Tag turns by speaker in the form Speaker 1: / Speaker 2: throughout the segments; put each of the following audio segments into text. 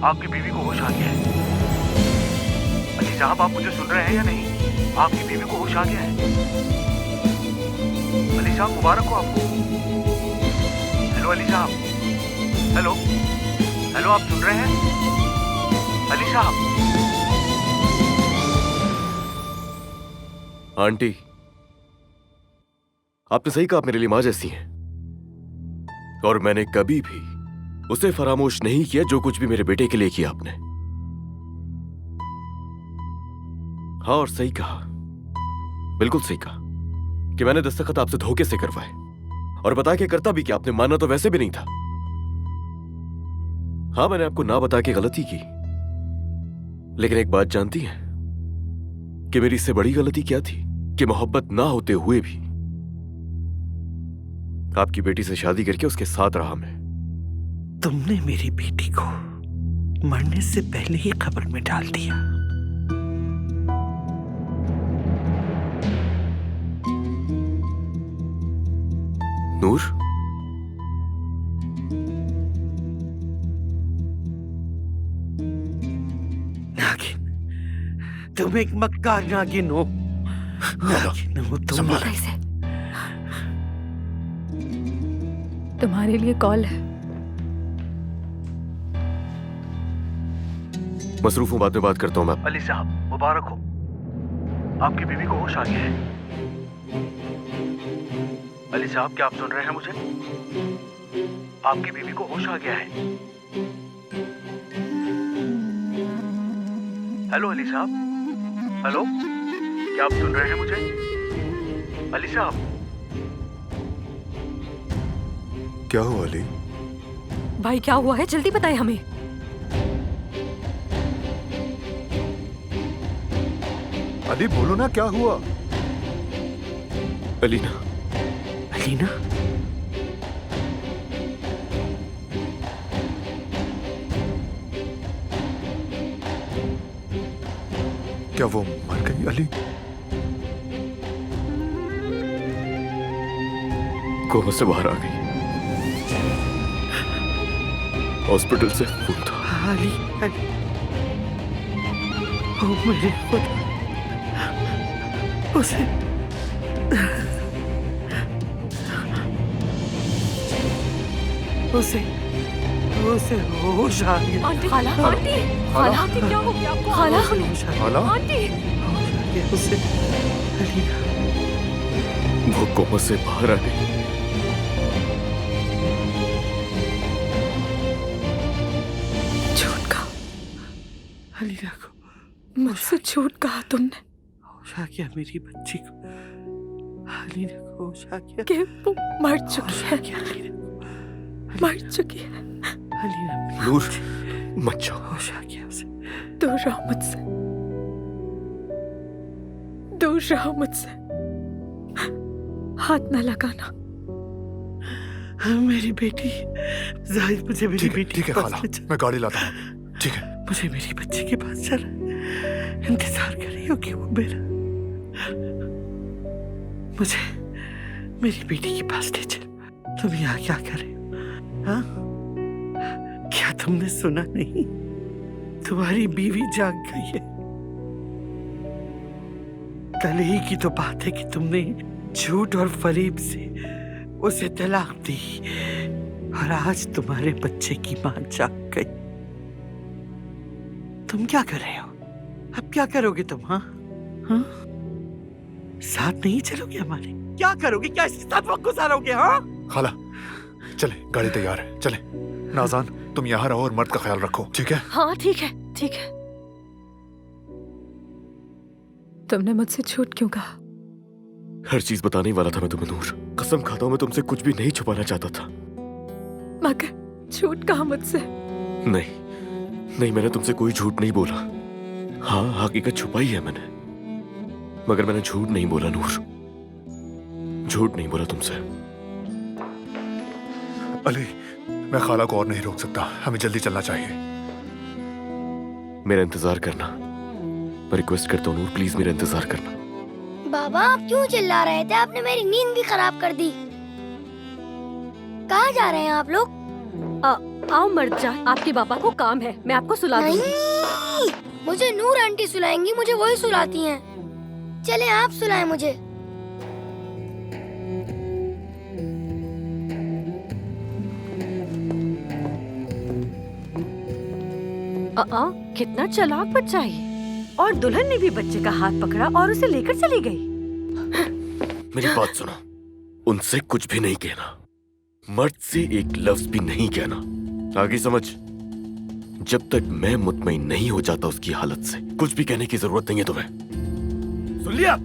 Speaker 1: आपकी बीवी को होश आ गया है। अली साहब, आप मुझे सुन रहे हैं या नहीं? आपकी बीवी को होश आ गया है। अली साहब, मुबारक हो आपको। हेलो अली साहब, हेलो हेलो, आप सुन रहे हैं? अली साहब।
Speaker 2: आंटी, आपने सही कहा, आप मेरे लिए मां जैसी हैं। और मैंने कभी भी उसे फरामोश नहीं किया जो कुछ भी मेरे बेटे के लिए किया आपने। हाँ, और सही कहा, बिल्कुल सही कहा कि मैंने दस्तखत आपसे धोखे से करवाए और बता के करता भी कि आपने माना तो वैसे भी नहीं था। हाँ, मैंने आपको ना बता के गलती की, लेकिन एक बात जानती हैं कि मेरी इससे बड़ी गलती क्या थी? कि मोहब्बत ना होते हुए भी आपकी बेटी से शादी करके उसके साथ रहा मैं।
Speaker 3: तुमने मेरी बेटी को मरने से पहले ही कब्र में डाल दिया।
Speaker 2: नूर,
Speaker 3: नागिन, तुम एक मक्कार नागिन हो। नागिन हो तुम।
Speaker 4: कैसे? तुम्हारे लिए कॉल है।
Speaker 2: मसरूफ हूं, बाद में बात करता हूं मैं।
Speaker 1: अली साहब, मुबारक हो। आपकी बीवी को होश आ गया है। अली साहब, क्या आप सुन रहे हैं मुझे? आपकी बीवी को होश आ गया है। हेलो अली साहब, हेलो, क्या आप सुन रहे हैं मुझे? अली साहब।
Speaker 5: क्या हुआ अली?
Speaker 4: भाई क्या हुआ है, जल्दी बताएं हमें।
Speaker 5: अली बोलो ना, क्या हुआ?
Speaker 2: अलीना,
Speaker 3: अलीना,
Speaker 5: क्या वो मर गई अली?
Speaker 2: कोमा से बाहर आ गई। हॉस्पिटल से फोन था।
Speaker 3: अली, अली, ओ मेरे खुदा, उसे उसे उसे होश आ गया।
Speaker 4: आंटी, खाला, आंटी, खाला, आंटी क्या हो गया आपको? खाला,
Speaker 3: होश आ गया।
Speaker 5: हाला?
Speaker 4: आंटी।
Speaker 3: होश आ गया उसे। अलीना,
Speaker 2: वो कोमा से बाहर आ गई।
Speaker 4: झूठ कहा,
Speaker 3: अलीना को
Speaker 4: मुझसे झूठ कहा तुमने
Speaker 3: होश आ गया मेरी बच्ची को। अलीना को होश आ गया।
Speaker 4: कि वो मर चुकी है,
Speaker 3: क्या अलीना को?
Speaker 4: मर चुकी है।
Speaker 3: अलीना मेरी
Speaker 2: नूर,
Speaker 3: बच्ची,
Speaker 2: मत जाओ।
Speaker 3: होश आ गया उसे।
Speaker 4: दूर रहो मुझसे, दूर रहो मुझसे, हाथ न लगाना।
Speaker 3: मेरी बेटी, जाहिद मुझे मेरी बेटी
Speaker 5: ठीक है
Speaker 3: के पास
Speaker 5: खाला,
Speaker 3: ले चल।
Speaker 5: मैं गाड़ी लाता हूँ। ठीक है।
Speaker 3: मुझे मेरी बच्ची के पास चल। इंतजार कर रही हो कि वो मेरा, मुझे मेरी बेटी के पास ले चल। तुम यहाँ क्या कर रहे हो? हाँ? क्या तुमने सुना नहीं? तुम्हारी बीवी जाग गई है। कल ही की तो बात है कि तुमने झूठ और फरेब से उसे तलाक दी और आज तुम्हारे बच्चे की मां जाग गई। तुम क्या कर रहे हो? अब क्या करोगे तुम? हाँ हाँ, साथ नहीं चलोगे हमारे? क्या करोगे? क्या इसके साथ वक्त गुजारोगे? हाँ
Speaker 5: खाला, चले, गाड़ी तैयार है, चले। नाज़ान, तुम यहाँ रहो और मर्द का ख्याल रखो, ठीक है?
Speaker 4: हाँ ठीक है, ठीक है। तुमने मुझसे झूठ क्यों कहा?
Speaker 2: हर चीज बताने ही वाला था मैं तुम्हें नूर। कसम खाता हूं मैं तुमसे कुछ भी नहीं छुपाना चाहता था।
Speaker 4: मगर झूठ कहा मुझसे।
Speaker 2: नहीं, मैंने तुमसे कोई झूठ नहीं बोला। हाँ, हकीकत छुपाई है मैंने, मगर मैंने झूठ नहीं बोला नूर। झूठ नहीं बोला तुमसे।
Speaker 5: अली, मैं खाला को और नहीं रोक सकता, हमें जल्दी चलना चाहिए।
Speaker 2: मेरा इंतजार करना, मैं रिक्वेस्ट करता हूँ नूर, प्लीज मेरा इंतजार करना।
Speaker 6: बाबा, आप क्यों चिल्ला रहे थे? आपने मेरी नींद भी खराब कर दी। कहाँ जा रहे हैं आप लोग?
Speaker 4: आओ मर्द जा, आपके पापा को काम है, मैं आपको सुला दूंगी।
Speaker 6: नहीं, मुझे नूर आंटी सुलाएंगी, मुझे वही सुलाती हैं। चले आप सुलाएं मुझे।
Speaker 4: कितना चालाक बच्चा है। और दुल्हन ने भी बच्चे का हाथ पकड़ा और उसे लेकर चली गई।
Speaker 2: मेरी बात सुनो, उनसे कुछ भी नहीं कहना, मर्द से एक लफ्ज भी नहीं कहना, आगे समझ। जब तक मैं मुतमईन नहीं हो जाता उसकी हालत से, कुछ भी कहने की जरूरत नहीं है तुम्हें। सुन लिया?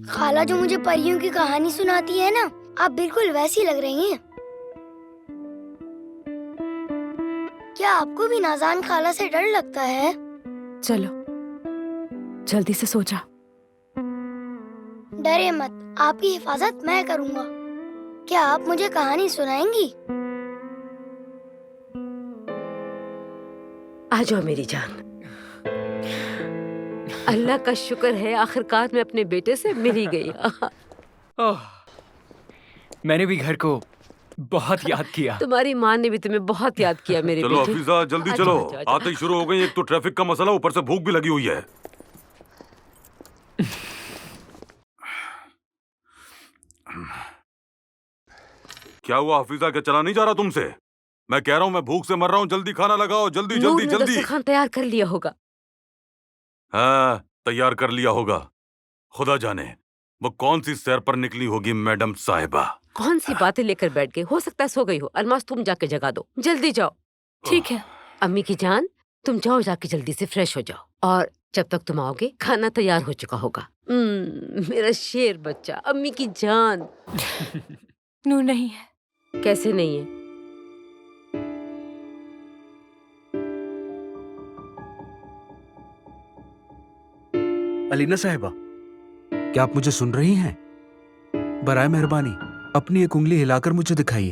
Speaker 6: खाला जो मुझे परियों की कहानी सुनाती है ना, आप बिल्कुल वैसी लग रही हैं। क्या आपको भी नाज़ान खाला से डर लगता है?
Speaker 4: चलो जल्दी से सो जा।
Speaker 6: डरे मत, आपकी हिफाजत मैं करूंगा। क्या आप मुझे कहानी सुनाएंगी?
Speaker 7: आ जाओ मेरी जान। अल्लाह का शुक्र है, आखिरकार मैं अपने बेटे से मिल ही गई।
Speaker 8: ओह, मैंने भी घर को बहुत याद किया।
Speaker 7: तुम्हारी माँ ने भी तुम्हें बहुत याद किया मेरे
Speaker 1: चलो
Speaker 7: बेटे।
Speaker 1: हफीजा जल्दी
Speaker 7: आजा,
Speaker 1: चलो,
Speaker 7: आजा, आजा।
Speaker 1: आते ही शुरू हो गई। एक तो ट्रैफिक का मसला, ऊपर से भूख भी लगी हुई है। क्या हुआ हफीजा, क्या चला नहीं जा रहा तुमसे? मैं कह रहा हूँ मैं भूख से मर रहा हूँ, जल्दी खाना लगाओ, जल्दी
Speaker 7: नूर
Speaker 1: जल्दी
Speaker 7: ने
Speaker 1: जल्दी।
Speaker 7: दस्तरखान तैयार कर लिया होगा।
Speaker 1: हाँ, तैयार कर लिया होगा। खुदा जाने वो कौन सी सैर पर निकली होगी मैडम साहिबा।
Speaker 7: कौन सी बातें लेकर बैठ गई, हो सकता है सो गई हो। अलमास तुम जाके जगा दो, जल्दी जाओ।
Speaker 4: ठीक है।
Speaker 7: अम्मी की जान, तुम जाओ, जाके जल्दी से फ्रेश हो जाओ, और जब तक तुम आओगे खाना तैयार हो चुका होगा। मेरा शेर बच्चा, अम्मी की जान।
Speaker 4: नूर नहीं है।
Speaker 7: कैसे नहीं है?
Speaker 9: अलीना साहिबा, क्या आप मुझे सुन रही हैं? बराए मेहरबानी अपनी एक उंगली हिलाकर मुझे दिखाइए।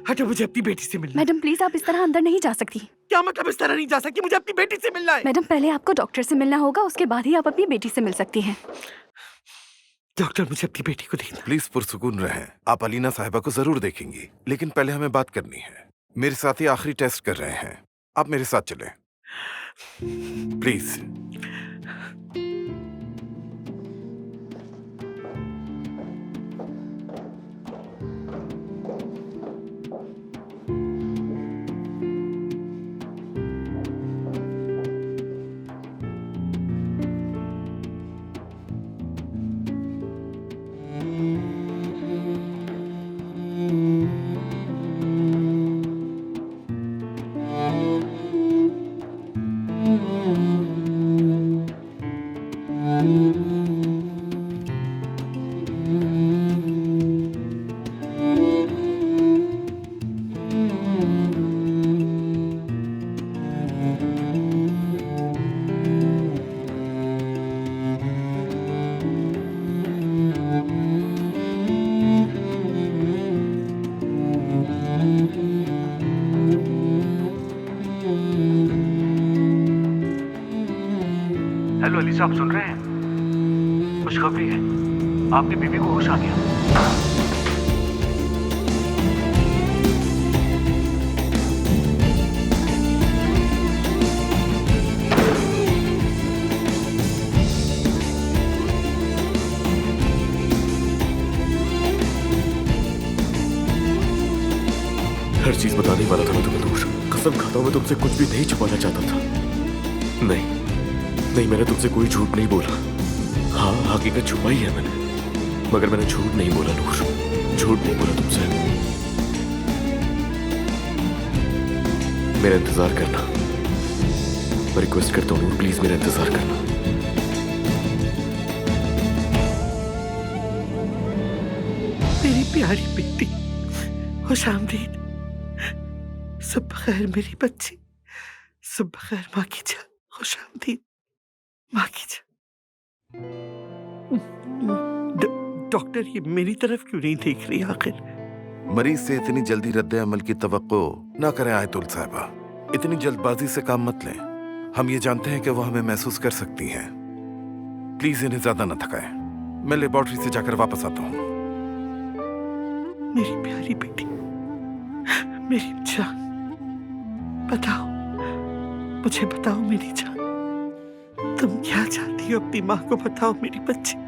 Speaker 3: हटो, मुझे अपनी बेटी से मिलना।
Speaker 10: मैडम प्लीज, आप इस तरह अंदर नहीं जा सकती।
Speaker 3: क्या मतलब इस तरह नहीं जा सकती? मुझे अपनी बेटी से मिलना है।
Speaker 10: मैडम पहले आपको डॉक्टर से मिलना होगा, उसके बाद ही आप अपनी बेटी से मिल सकती हैं।
Speaker 3: डॉक्टर, मुझे अपनी बेटी को देखना।
Speaker 5: प्लीज पुरसुकून रहें, आप अलीना साहिबा को जरूर देखेंगी, लेकिन पहले हमें बात करनी है। मेरे साथ ही आखिरी टेस्ट कर रहे हैं, आप मेरे साथ चलें प्लीज।
Speaker 1: हेलो अली साहब, सुन रहे हैं? खुशखबरी है, आपकी बीवी को होश आ गया।
Speaker 2: हर चीज बताने वाला था मैं तुम्हें नूर। कसम खाता हूं मैं तुमसे कुछ भी नहीं छुपाना चाहता था। नहीं नहीं, मैंने तुमसे कोई झूठ नहीं बोला। हाँ, हकीकत छुपाई है मैंने, मगर मैंने झूठ नहीं बोला नूर, झूठ नहीं बोला तुमसे। मेरा इंतजार करना, मैं रिक्वेस्ट करता हूँ नूर, प्लीज मेरा इंतजार करना।
Speaker 3: मेरी प्यारी बेटी, खुशामदीद। सब खैर मेरी बच्ची, सब खैर माँ की जान। खुशामदीद माँ की जान। डॉक्टर ये मेरी तरफ क्यों नहीं देख रही आखिर?
Speaker 5: मरीज से इतनी जल्दी रद्द अमल की तवक्को ना करें आयतुल साहिबा। इतनी जल्दबाजी से काम मत लें। हम ये जानते हैं कि वो हमें महसूस कर सकती हैं। प्लीज इन्हें ज्यादा न थकाएं। मैं लेबोरेटरी से जाकर वापस आता हूँ।
Speaker 3: मेरी प्यारी बेटी, मेरी जान, बताओ, मुझे बताओ मेरी जान, तुम क्या चाहती हो? अपनी माँ को बताओ मेरी बच्ची।